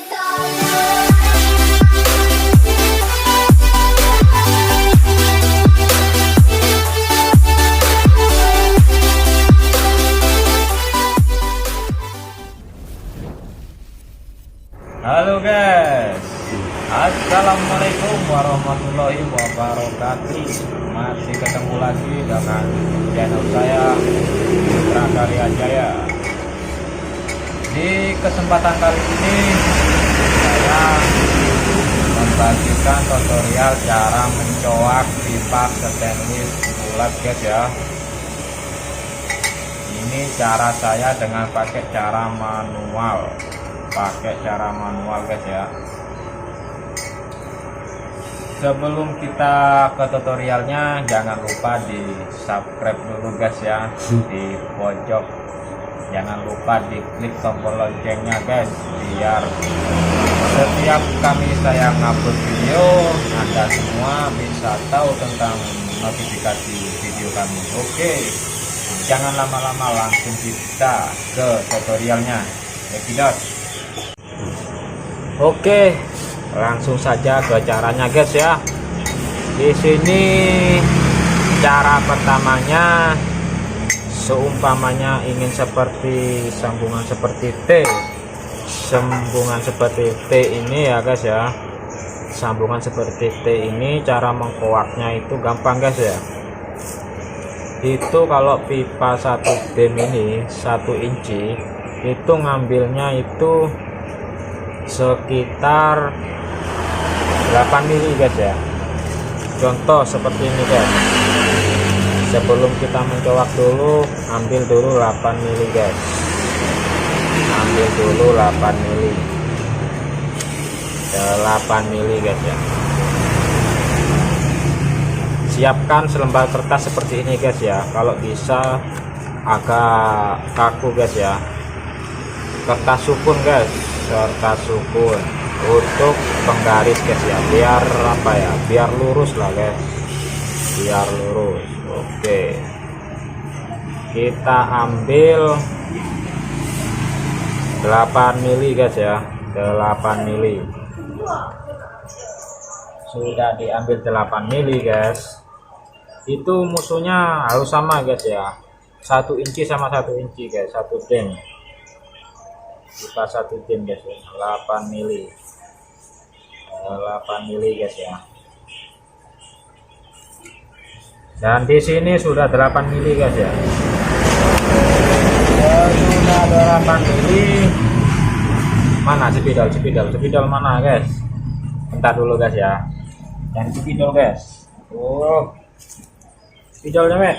Halo guys, assalamualaikum warahmatullahi wabarakatuh. Masih ketemu lagi dengan channel saya, Putra Karya Jaya. Di kesempatan kali ini saya membagikan tutorial cara mencoak pipa stainless bulat guys ya. Ini cara saya dengan pakai cara manual. Guys ya. Sebelum kita ke tutorialnya, jangan lupa di subscribe dulu guys ya, di pojok. Jangan lupa diklik tombol loncengnya guys, biar setiap kali saya ngupload video Anda semua bisa tahu tentang notifikasi video kami. Oke, jangan lama-lama, langsung kita ke tutorialnya. Oke, langsung saja ke caranya guys ya. Di sini cara pertamanya, seumpamanya ingin seperti sambungan seperti T, sambungan seperti T ini ya guys ya. Sambungan seperti T ini cara mengkoaknya itu gampang guys ya. Itu kalau pipa 1 dem ini 1 inci itu ngambilnya itu sekitar 8 mili guys ya. Contoh seperti ini guys. Sebelum kita mencoak dulu, ambil dulu 8 mili guys. Ambil dulu 8 mili. 8 mili guys ya. Siapkan selembar kertas seperti ini guys ya. Kalau bisa agak kaku guys ya. Kertas sukun guys, kertas sukun untuk penggaris guys ya, biar apa ya, biar lurus lah guys, biar lurus. Oke, kita ambil 8 mili guys ya, 8 mili. Sudah diambil 8 mili guys. Itu musuhnya harus sama guys ya, 1 inci sama 1 inci guys, 1 dem. Pipa 1 dem guys ya, 8 mili. 8 mili guys ya. Dan di sini sudah 8 mili guys ya. Sudah 8 mili. Mana spidol mana guys? Bentar dulu guys ya. Dan spidol guys. Oh, spidolnya weh.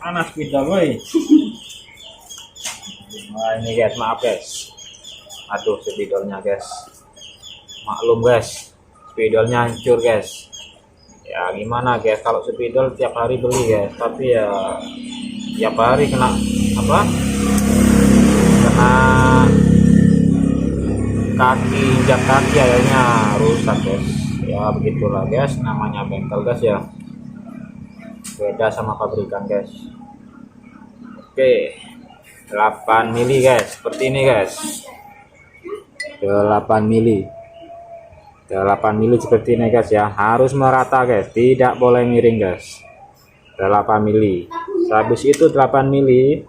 Mana spidol woi? Nah ini guys, maaf guys. Aduh, spidolnya guys. Maklum guys, spidolnya hancur guys. Ya gimana guys, kalau spidol tiap hari beli guys, tapi ya tiap hari kena apa? Kena kaki, injak kaki akhirnya rusak guys. Ya begitulah guys, namanya bengkel guys ya. Beda sama pabrikan guys. Oke. 8 mili guys, seperti ini guys. 8 mili. 8 mili seperti ini guys ya. Harus merata guys, tidak boleh miring guys. 8 mili. Habis itu 8 mili.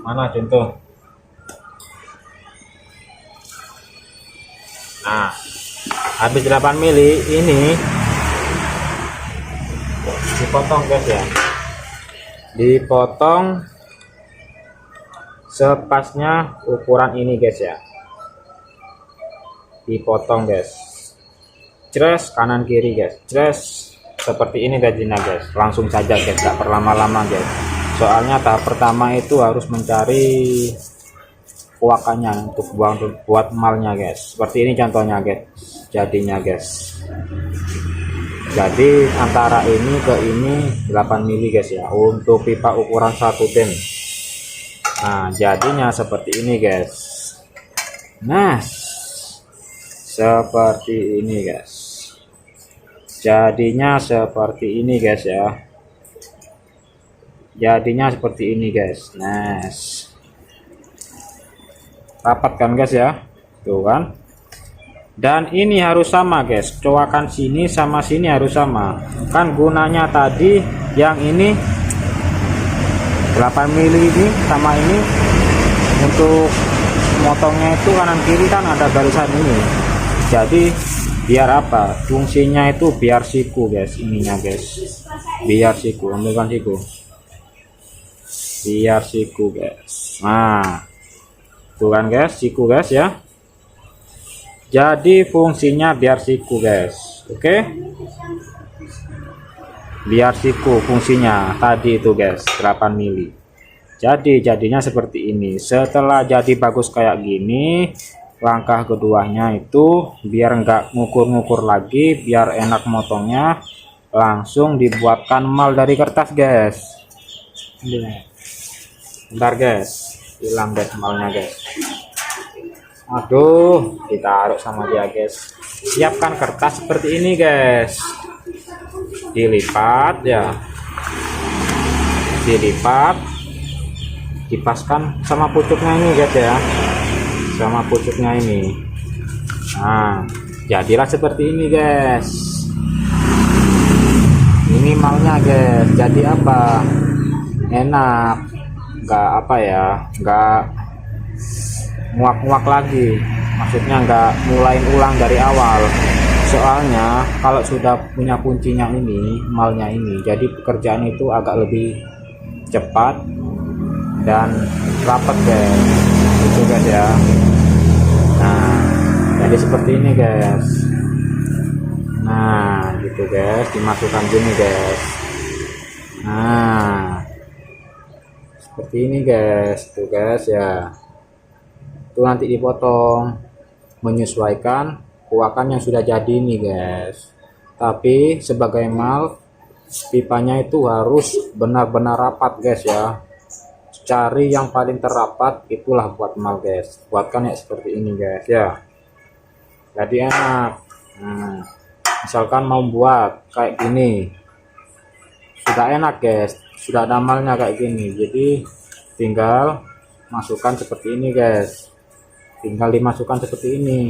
Mana contoh? Nah, habis 8 mili ini dipotong guys ya. Dipotong sepasnya ukuran ini guys ya. Dipotong guys, cres kanan kiri guys, cres seperti ini gajinya guys. Langsung saja guys, gak berlama-lama guys, soalnya tahap pertama itu harus mencari kuakannya untuk buat malnya guys. Seperti ini contohnya guys, jadinya guys. Jadi antara ini ke ini 8 mili guys ya, untuk pipa ukuran 1 dem. Nah jadinya seperti ini guys. Nah seperti ini guys, jadinya seperti ini guys ya. Jadinya seperti ini guys. Nah rapat kan guys ya, tuh kan. Dan ini harus sama guys, coakan sini sama sini harus sama kan, gunanya tadi yang ini 8 mili ini sama ini untuk motongnya itu kanan kiri kan ada barisan ini, jadi biar apa fungsinya itu, biar siku guys, ininya guys, biar siku, ambilkan siku, biar siku guys. Nah tuh kan guys, siku guys ya, jadi fungsinya biar siku guys. Oke, biar siku fungsinya tadi itu guys 8 mili. Jadi jadinya seperti ini. Setelah jadi bagus kayak gini, langkah keduanya itu biar nggak ngukur-ngukur lagi, biar enak motongnya, langsung dibuatkan mal dari kertas guys. Bentar guys, hilang guys malnya guys. Aduh, ditaruh sama dia guys. Siapkan kertas seperti ini guys, dilipat ya, dilipat, dipaskan sama pucuknya ini guys ya, sama pucuknya ini. Nah jadilah seperti ini guys, ini malnya guys. Jadi apa, enak, nggak apa ya, nggak muak-muak lagi, maksudnya nggak mulain ulang dari awal. Soalnya kalau sudah punya kuncinya ini, malnya ini, jadi pekerjaan itu agak lebih cepat dan rapat guys, itu guys ya. Nah jadi seperti ini guys. Nah gitu guys, dimasukkan gini guys. Nah seperti ini guys, tuh guys ya, itu nanti dipotong menyesuaikan kuakan yang sudah jadi ini guys. Tapi sebagai mal, pipanya itu harus benar-benar rapat guys ya, cari yang paling terrapat itulah buat mal guys. Buatkan ya seperti ini guys ya, jadi enak. Misalkan mau buat kayak gini sudah enak guys, sudah ada malnya kayak gini, jadi tinggal masukkan seperti ini guys, tinggal dimasukkan seperti ini,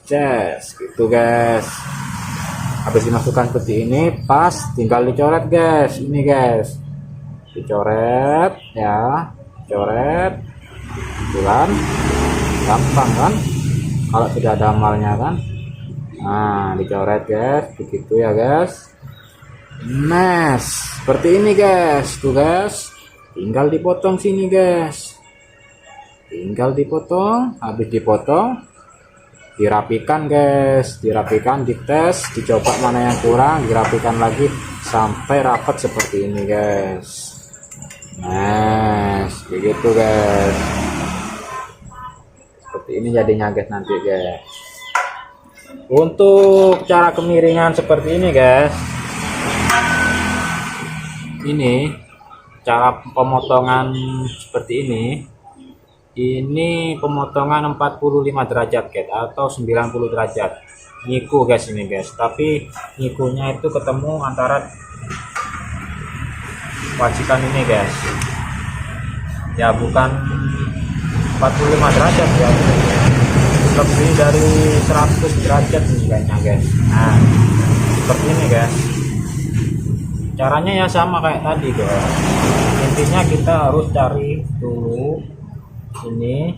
yes gitu guys. Habis dimasukkan seperti ini, pas tinggal dicoret guys, ini guys, dicoret ya, coret, bulan gampang kan kalau sudah ada amalnya kan. Nah dicoret guys, begitu ya guys. Nah seperti ini guys, tuh guys, tinggal dipotong sini guys, tinggal dipotong. Habis dipotong dirapikan guys, dirapikan, dites, dicoba mana yang kurang, dirapikan lagi sampai rapat seperti ini guys. Nah begitu guys, seperti ini jadinya guys nanti guys. Untuk cara kemiringan seperti ini guys, ini cara pemotongan seperti ini pemotongan 45 derajat guys, atau 90 derajat nyiku guys ini guys. Tapi nyikunya itu ketemu antara wajikan ini guys ya, bukan 45 derajat ya, lebih dari 100 derajat nih kayaknya guys. Nah seperti ini guys, caranya ya sama kayak tadi guys. Intinya kita harus cari dulu ini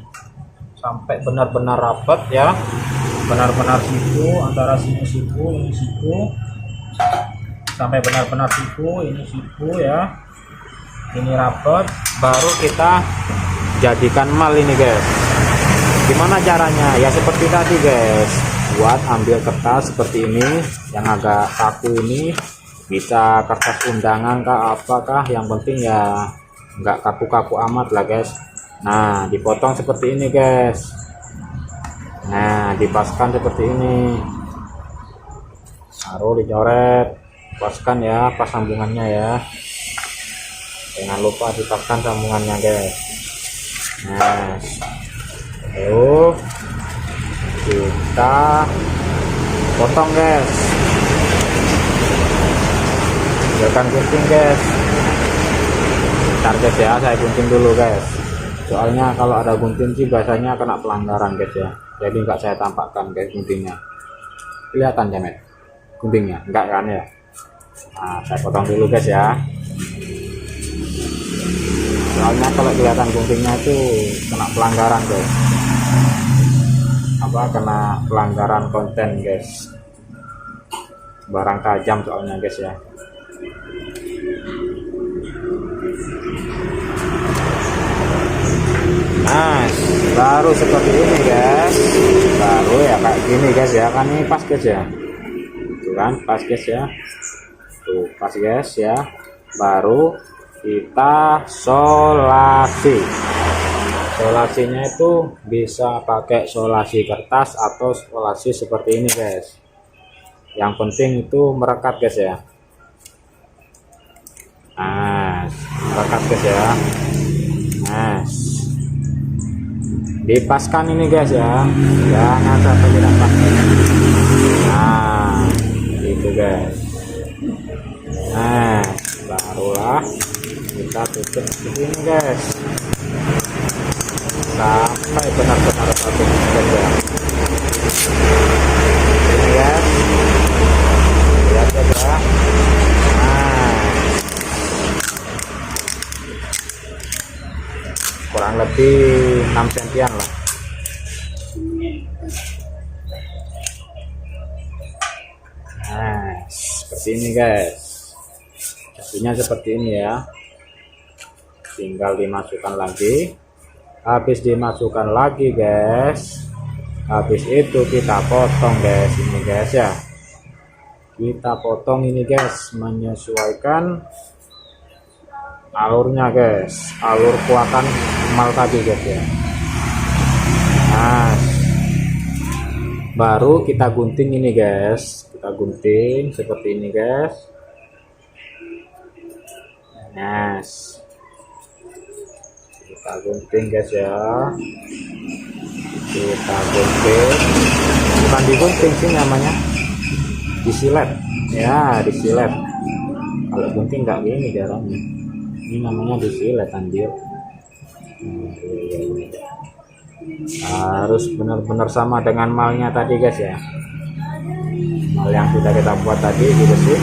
sampai benar-benar rapat ya, benar-benar siku, antara sini siku, ini siku, sampai benar-benar siku, ini siku ya, ini rapat, baru kita jadikan mal ini guys. Gimana caranya ya, seperti tadi guys, buat ambil kertas seperti ini yang agak kaku ini, bisa kertas undangan kah apakah, yang penting ya nggak kaku-kaku amat lah guys. Nah dipotong seperti ini guys, nah dipaskan seperti ini, taruh, dicoret, paskan ya, pas sambungannya ya, jangan lupa dipaskan sambungannya guys. Nah yuk kita potong guys, ambilkan gunting guys. Bentar guys ya, saya gunting dulu guys. Soalnya kalau ada gunting sih biasanya kena pelanggaran guys ya, jadi nggak saya tampakkan guys guntingnya. Kelihatan ya Met guntingnya enggak kan ya. Nah saya potong dulu guys ya, soalnya kalau kelihatan guntingnya itu kena pelanggaran guys, kena pelanggaran konten guys, barang tajam soalnya guys ya. Nah baru seperti ini guys, baru ya kayak gini guys ya, kan ini pas guys ya, tuh kan pas guys ya, tuh pas guys ya. Baru kita solasi. Solasinya itu bisa pakai solasi kertas atau solasi seperti ini guys, yang penting itu merekat guys ya. Nah merekat guys ya. Nah dipaskan ini guys ya, jangan sampai tidak pas. Nah itu guys. Nah barulah kita tutup begini guys, sampai benar-benar satu guys ya. Ini guys, lihat guys ya. Nah kurang lebih 6 sentian lah. Nah seperti ini guys, jadinya seperti ini ya. Tinggal dimasukkan lagi, habis dimasukkan lagi guys, habis itu kita potong guys, ini guys ya, kita potong ini guys, menyesuaikan alurnya guys, alur kuatan emal tadi guys ya. Nah baru kita gunting ini guys, kita gunting seperti ini guys. Nah kita gunting guys ya, kita gunting, bukan digunting sih namanya, disilet ya, disilet. Kalau gunting nggak gini caranya, ini namanya disilet anjir. Harus benar-benar sama dengan malnya tadi guys ya, mal yang sudah kita buat tadi gitu sih.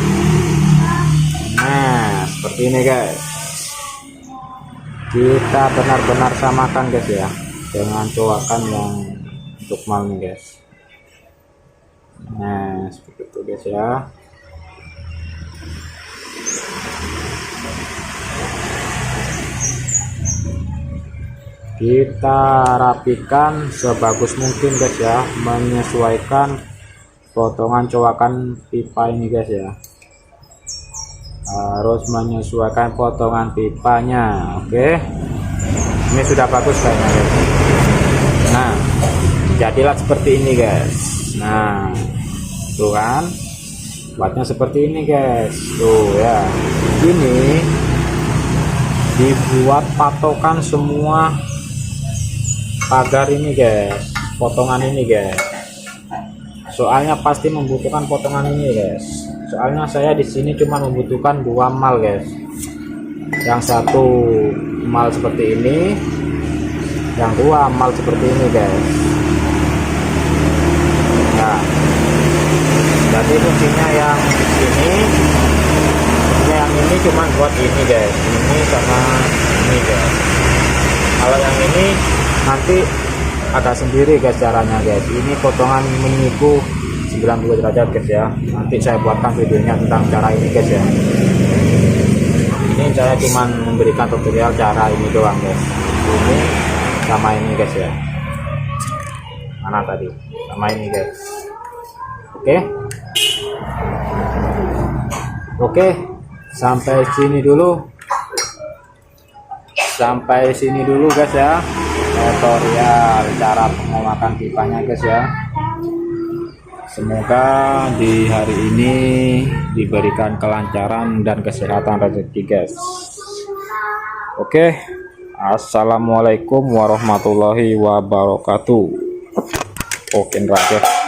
Nah seperti ini guys, kita benar-benar samakan guys ya dengan cowakan yang untuk malnya guys. Nah seperti itu guys ya. Kita rapikan sebagus mungkin guys ya, menyesuaikan potongan cowakan pipa ini guys ya, harus menyesuaikan potongan pipanya. Oke, ini sudah bagus kayaknya guys. Nah jadilah seperti ini guys. Nah tuh kan buatnya seperti ini guys, tuh ya. Ini dibuat patokan semua pagar ini guys, potongan ini guys, soalnya pasti membutuhkan potongan ini guys. Soalnya saya di sini cuma membutuhkan 2 mal guys, yang satu mal seperti ini, yang 2 mal seperti ini guys. Nah jadi fungsinya yang ini, yang ini cuma buat ini guys, ini sama ini guys. Kalau yang ini nanti ada sendiri guys caranya guys. Ini potongan menyiku 90 derajat guys ya, nanti saya buatkan videonya tentang cara ini guys ya. Ini saya cuma memberikan tutorial cara ini doang guys, ini sama ini guys ya. Mana tadi sama ini guys. Oke, sampai sini dulu guys ya, tutorial cara pengowakan pipanya guys ya. Semoga di hari ini diberikan kelancaran dan kesehatan rezeki guys. Oke, assalamualaikum warahmatullahi wabarakatuh. Oke rakyat.